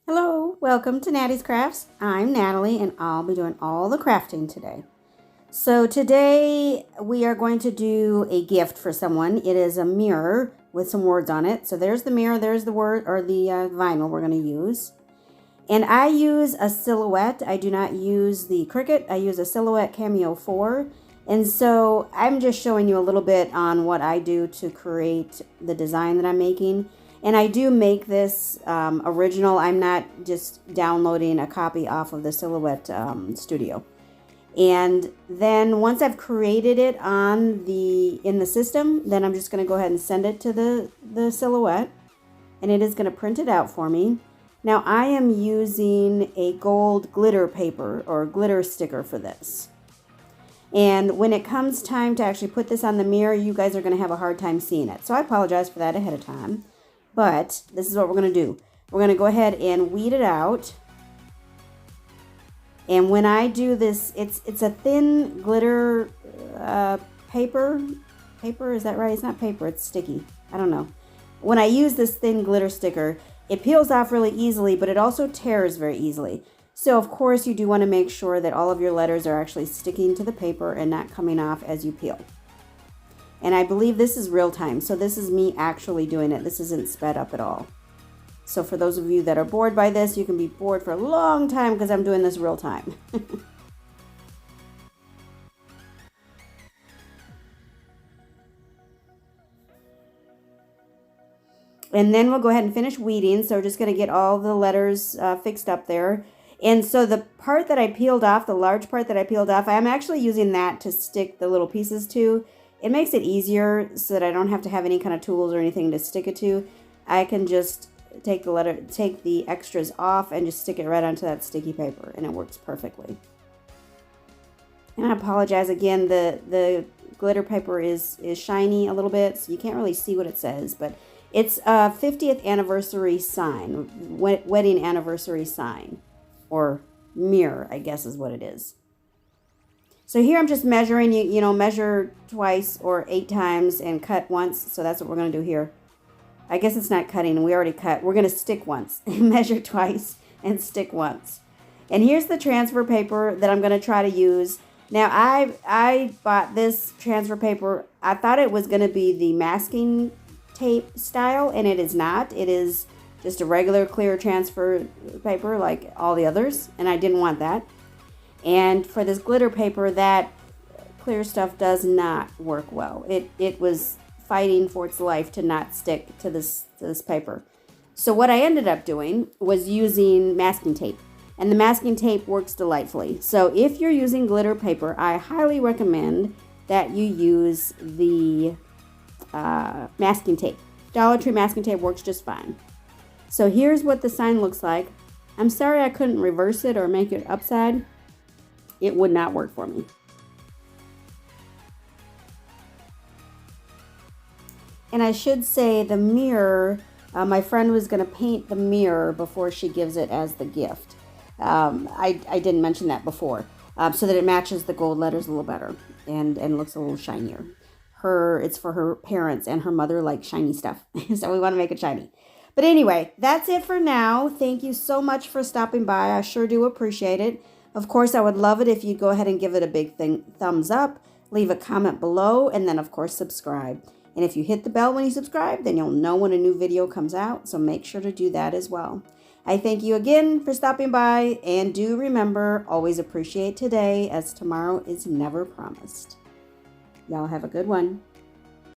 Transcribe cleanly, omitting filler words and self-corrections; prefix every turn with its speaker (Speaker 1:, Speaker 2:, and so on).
Speaker 1: Hello, welcome to Nattys Crafts. I'm Natalie and I'll be doing all the crafting today. So today we are going to do a gift for someone. It is a mirror with some words on it. So there's the mirror, there's the word or the vinyl we're going to use. And I use a silhouette. I do not use the Cricut. I use a Silhouette Cameo 4. And so I'm just showing you a little bit on what I do to create the design that I'm making. And I do make this original. I'm not just downloading a copy off of the Silhouette Studio. And then once I've created it in the system, then I'm just going to go ahead and send it to the Silhouette. And it is going to print it out for me. Now I am using a gold glitter paper or glitter sticker for this. And when it comes time to actually put this on the mirror, you guys are going to have a hard time seeing it. So I apologize for that ahead of time. But this is what we're going to do. We're going to go ahead and weed it out. And when I do this, it's a thin glitter paper. Paper, is that right? It's not paper, it's sticky. I don't know. When I use this thin glitter sticker, it peels off really easily, but it also tears very easily. So of course you do want to make sure that all of your letters are actually sticking to the paper and not coming off as you peel. And I believe this is real time, so this is me actually doing it. This isn't sped up at all. So for those of you that are bored by this, you can be bored for a long time because I'm doing this real time. And then we'll go ahead and finish weeding. So we're just going to get all the letters fixed up there. And so the part that I peeled off, the large part that I peeled off, I'm actually using that to stick the little pieces to. It makes it easier so that I don't have to have any kind of tools or anything to stick it to. I can just take the extras off and just stick it right onto that sticky paper, and it works perfectly. And I apologize again, the glitter paper is shiny a little bit, so you can't really see what it says, but it's a 50th anniversary sign, wedding anniversary sign, or mirror, I guess is what it is. So here I'm just measuring, measure twice or 8 times and cut once. So that's what we're going to do here. I guess it's not cutting. We already cut. We're going to stick once. Measure twice and stick once. And here's the transfer paper that I'm going to try to use. Now, I bought this transfer paper. I thought it was going to be the masking tape style, and it is not. It is just a regular clear transfer paper like all the others, and I didn't want that. And for this glitter paper, that clear stuff does not work well. It was fighting for its life to not stick to this paper. So what I ended up doing was using masking tape. And the masking tape works delightfully. So if you're using glitter paper, I highly recommend that you use the masking tape. Dollar Tree masking tape works just fine. So here's what the sign looks like. I'm sorry I couldn't reverse it or make it upside. It would not work for me. And I should say the mirror, my friend was going to paint the mirror before she gives it as the gift. I didn't mention that before, so that it matches the gold letters a little better and looks a little shinier. It's for her parents, and her mother likes shiny stuff, so we want to make it shiny. But anyway, that's it for now. Thank you so much for stopping by. I sure do appreciate it. Of course, I would love it if you'd go ahead and give it a big thumbs up, leave a comment below, and then, of course, subscribe. And if you hit the bell when you subscribe, then you'll know when a new video comes out, so make sure to do that as well. I thank you again for stopping by, and do remember, always appreciate today, as tomorrow is never promised. Y'all have a good one.